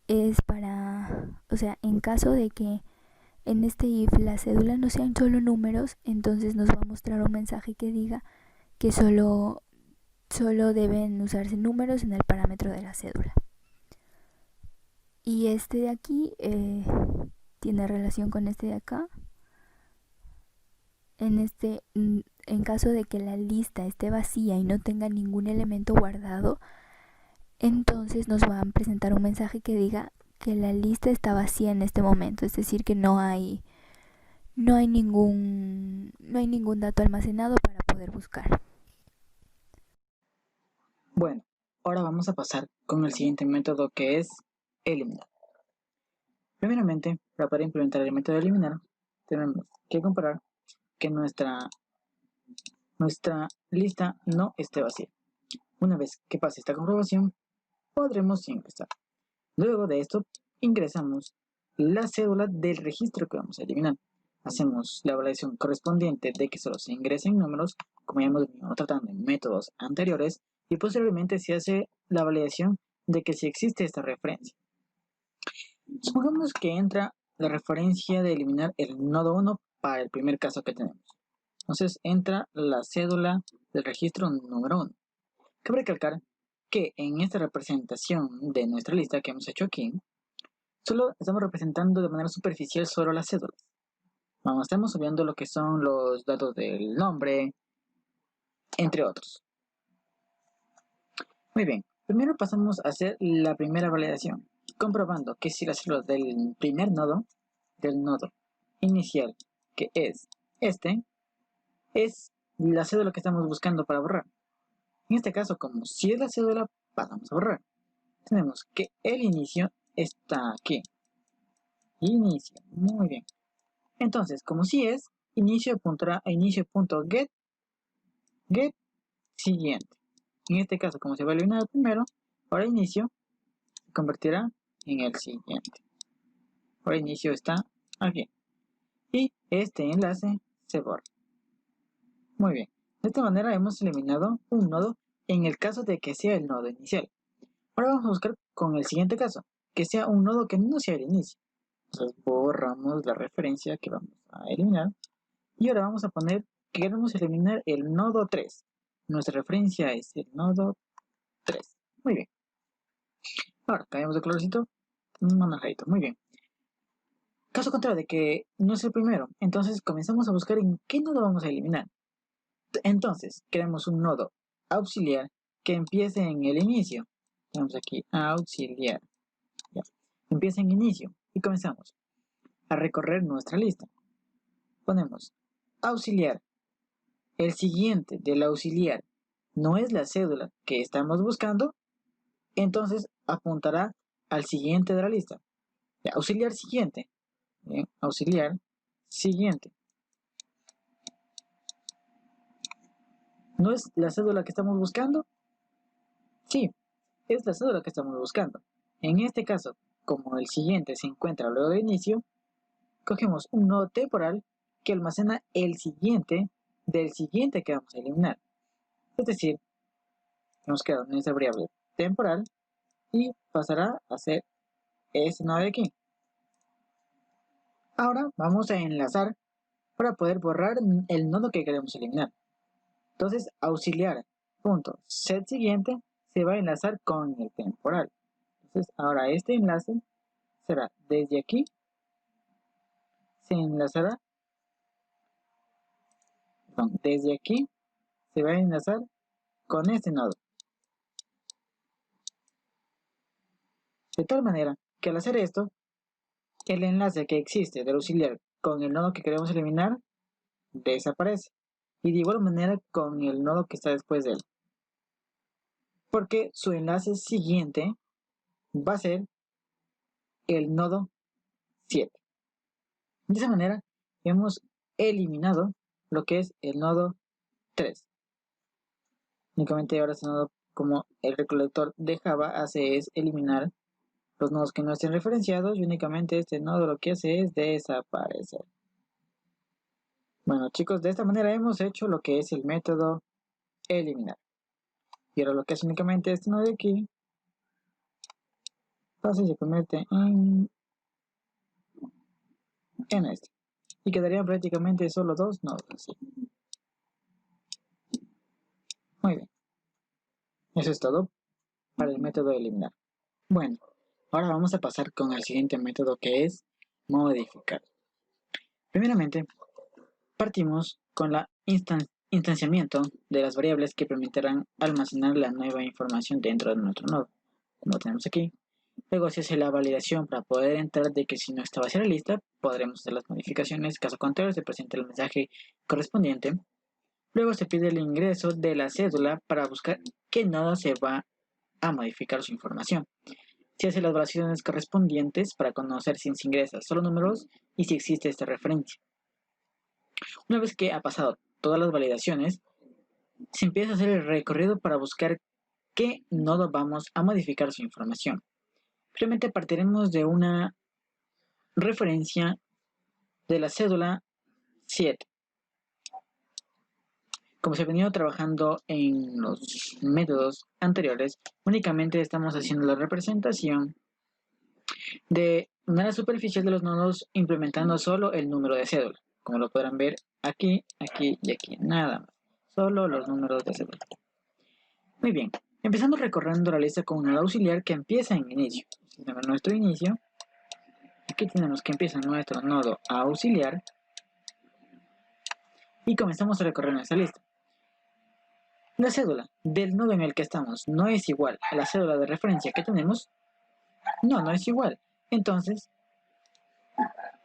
es para, o sea, en caso de que en este if la cédula no sean solo números, entonces nos va a mostrar un mensaje que diga que solo deben usarse números en el parámetro de la cédula. Y este de aquí tiene relación con este de acá. En caso de que la lista esté vacía y no tenga ningún elemento guardado, entonces nos van a presentar un mensaje que diga que la lista está vacía en este momento, es decir, que no hay ningún dato almacenado para poder buscar. Bueno, ahora vamos a pasar con el siguiente método, que es eliminar. Primeramente, para implementar el método de eliminar, tenemos que comprobar que nuestra lista no esté vacía. Una vez que pase esta comprobación, podremos ingresar. Luego de esto, ingresamos la cédula del registro que vamos a eliminar. Hacemos la validación correspondiente de que solo se ingresen números, como ya hemos venido tratando en métodos anteriores, y posteriormente se hace la validación de que si existe esta referencia. Supongamos que entra la referencia de eliminar el nodo 1 para el primer caso que tenemos. Entonces entra la cédula del registro número 1. Cabe recalcar que en esta representación de nuestra lista que hemos hecho aquí, solo estamos representando de manera superficial solo las cédulas. Estamos subiendo lo que son los datos del nombre, entre otros. Muy bien, primero pasamos a hacer la primera validación, comprobando que si la célula del primer nodo, del nodo inicial, que es este, es la cédula que estamos buscando para borrar. En este caso, como si es la cédula, pasamos a borrar. Tenemos que el inicio está aquí. Inicio, muy bien. Entonces, como si es, inicio apuntará a inicio.get siguiente. En este caso, como se va a eliminar primero, ahora inicio se convertirá en el siguiente. Ahora inicio está aquí. Y este enlace se borra. Muy bien. De esta manera hemos eliminado un nodo en el caso de que sea el nodo inicial. Ahora vamos a buscar con el siguiente caso, que sea un nodo que no sea el inicio. Entonces borramos la referencia que vamos a eliminar. Y ahora vamos a poner que queremos eliminar el nodo 3. Nuestra referencia es el nodo 3. Muy bien. Ahora cambiamos de colorcito. Naranjito. Muy bien. Caso contrario de que no es el primero, entonces comenzamos a buscar en qué nodo vamos a eliminar. Entonces, queremos un nodo auxiliar que empiece en el inicio. Tenemos aquí auxiliar. Ya. Empieza en inicio y comenzamos a recorrer nuestra lista. Ponemos auxiliar. El siguiente del auxiliar no es la cédula que estamos buscando, entonces apuntará al siguiente de la lista. Auxiliar siguiente. Bien, auxiliar siguiente. ¿No es la cédula que estamos buscando? Sí, es la cédula que estamos buscando. En este caso, como el siguiente se encuentra luego de inicio, cogemos un nodo temporal que almacena el siguiente del siguiente que vamos a eliminar. Es decir, hemos quedado en esa variable temporal y pasará a ser este nodo de aquí. Ahora vamos a enlazar para poder borrar el nodo que queremos eliminar. Entonces, auxiliar.set siguiente se va a enlazar con el temporal. Entonces, ahora este enlace será desde aquí, se enlazará, desde aquí se va a enlazar con este nodo. De tal manera que al hacer esto, el enlace que existe del auxiliar con el nodo que queremos eliminar desaparece. Y de igual manera con el nodo que está después de él. Porque su enlace siguiente va a ser el nodo 7. De esa manera hemos eliminado lo que es el nodo 3. Únicamente ahora este nodo, como el recolector de Java hace, es eliminar los nodos que no estén referenciados, y únicamente este nodo lo que hace es desaparecer. Bueno chicos, de esta manera hemos hecho lo que es el método eliminar. Y ahora lo que hace únicamente este nodo de aquí pasa y se convierte en este. Y quedarían prácticamente solo dos nodos así. Muy bien. Eso es todo para el método eliminar. Bueno, ahora vamos a pasar con el siguiente método, que es modificar. Primeramente, partimos con el instanciamiento de las variables que permitirán almacenar la nueva información dentro de nuestro nodo, como tenemos aquí. Luego se hace la validación para poder entrar de que si no está vacía la lista, podremos hacer las modificaciones. Caso contrario, se presenta el mensaje correspondiente. Luego se pide el ingreso de la cédula para buscar qué nodo se va a modificar su información. Se hace las validaciones correspondientes para conocer si se ingresa solo números y si existe esta referencia. Una vez que ha pasado todas las validaciones, se empieza a hacer el recorrido para buscar qué nodo vamos a modificar su información. Primeramente partiremos de una referencia de la cédula 7. Como se ha venido trabajando en los métodos anteriores, únicamente estamos haciendo la representación de manera superficial de los nodos, implementando solo el número de cédula. Como lo podrán ver aquí, aquí y aquí, nada más. Solo los números de cédula. Muy bien, empezando recorriendo la lista con un nodo auxiliar que empieza en inicio. Tenemos nuestro inicio. Aquí tenemos que empieza nuestro nodo auxiliar. Y comenzamos a recorrer nuestra lista. La cédula del nodo en el que estamos no es igual a la cédula de referencia que tenemos. No es igual. Entonces,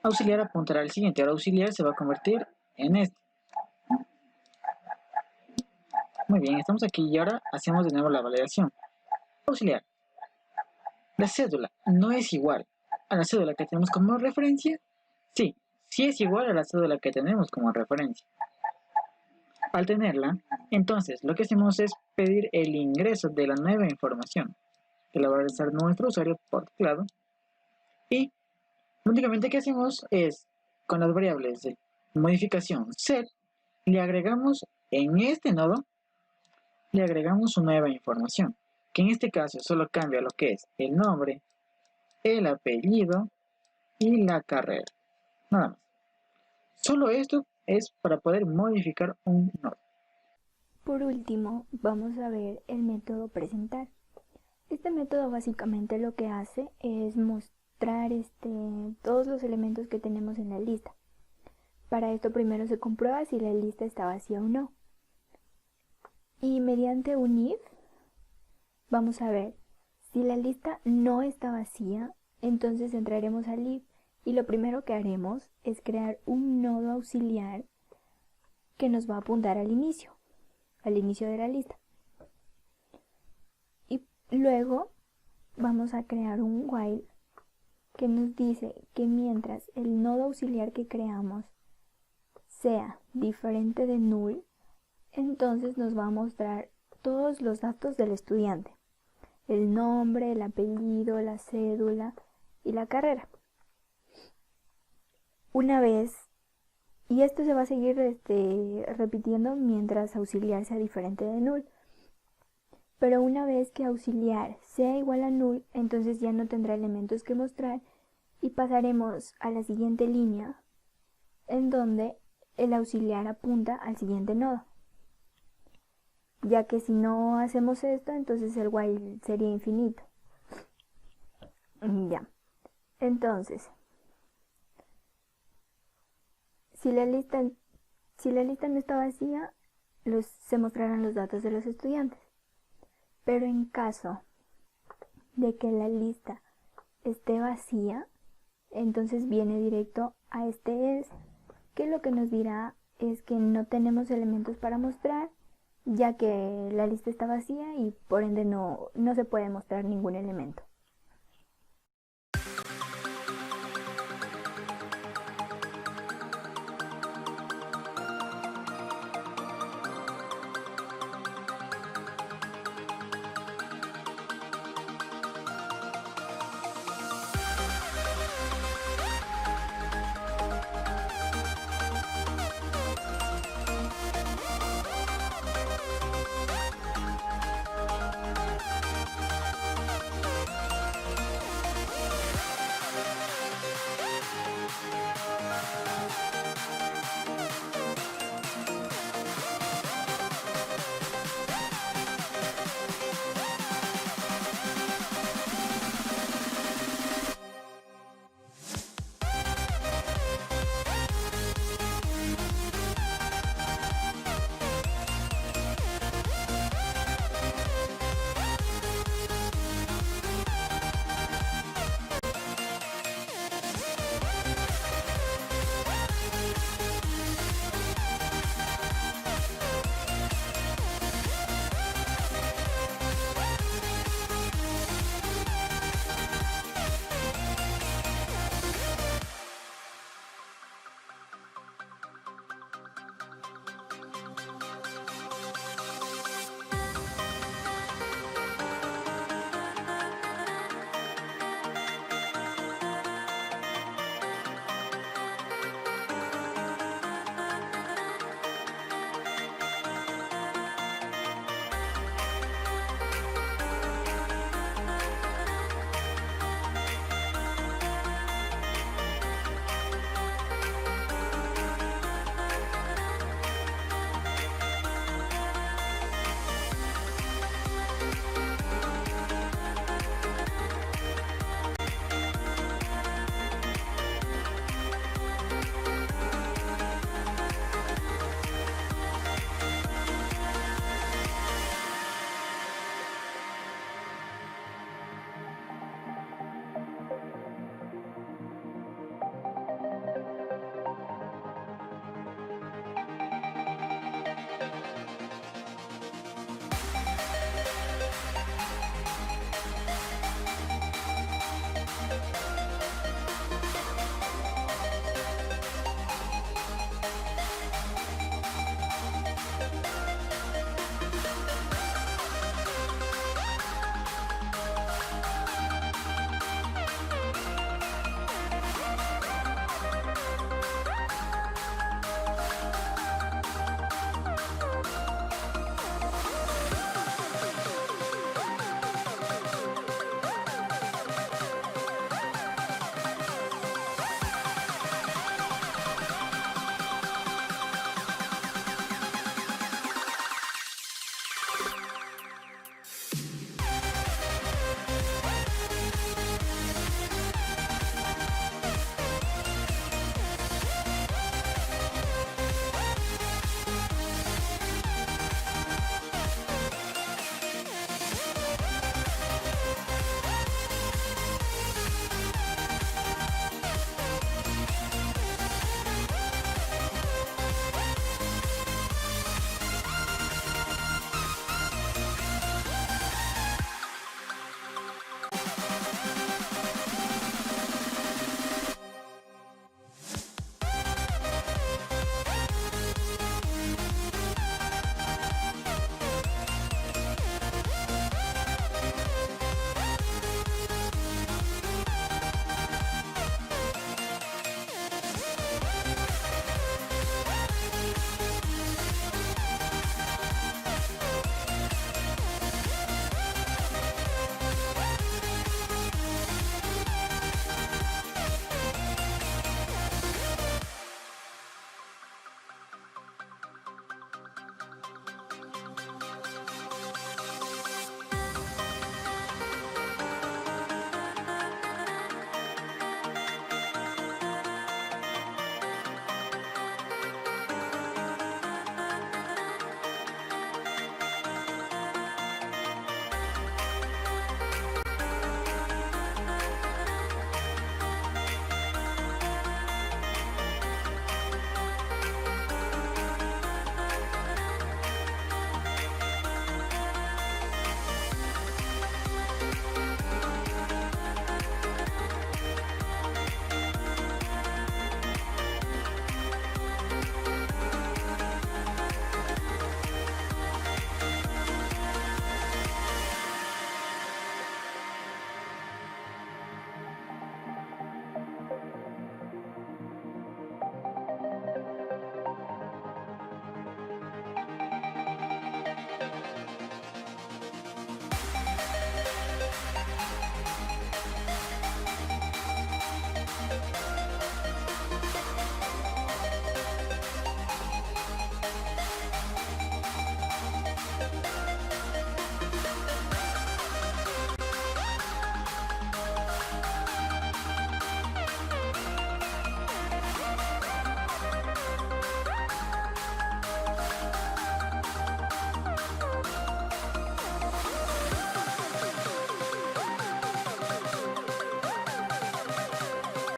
auxiliar apuntará al siguiente. Ahora auxiliar se va a convertir en este. Muy bien, estamos aquí y ahora hacemos de nuevo la validación. Auxiliar. La cédula no es igual a la cédula que tenemos como referencia. Sí es igual a la cédula que tenemos como referencia. Al tenerla, entonces lo que hacemos es pedir el ingreso de la nueva información, que la va a realizar nuestro usuario por teclado. Y únicamente que hacemos es, con las variables de modificación set, le agregamos en este nodo, le agregamos su nueva información, que en este caso solo cambia lo que es el nombre, el apellido y la carrera. Nada más. Solo esto es para poder modificar un nodo. Por último, vamos a ver el método presentar. Este método básicamente lo que hace es mostrar todos los elementos que tenemos en la lista. Para esto primero se comprueba si la lista está vacía o no. Y mediante un if vamos a ver si la lista no está vacía, entonces entraremos al if y lo primero que haremos es crear un nodo auxiliar que nos va a apuntar al inicio de la lista. Y luego vamos a crear un while que nos dice que mientras el nodo auxiliar que creamos sea diferente de null, entonces nos va a mostrar todos los datos del estudiante: el nombre, el apellido, la cédula y la carrera. Una vez, y esto se va a seguir repitiendo mientras auxiliar sea diferente de null. Pero una vez que auxiliar sea igual a null, entonces ya no tendrá elementos que mostrar y pasaremos a la siguiente línea, en donde el auxiliar apunta al siguiente nodo. Ya que si no hacemos esto, entonces el while sería infinito. Ya. Entonces, si la lista no está vacía, se mostrarán los datos de los estudiantes. Pero en caso de que la lista esté vacía, entonces viene directo a este else, que lo que nos dirá es que no tenemos elementos para mostrar, ya que la lista está vacía y por ende no se puede mostrar ningún elemento.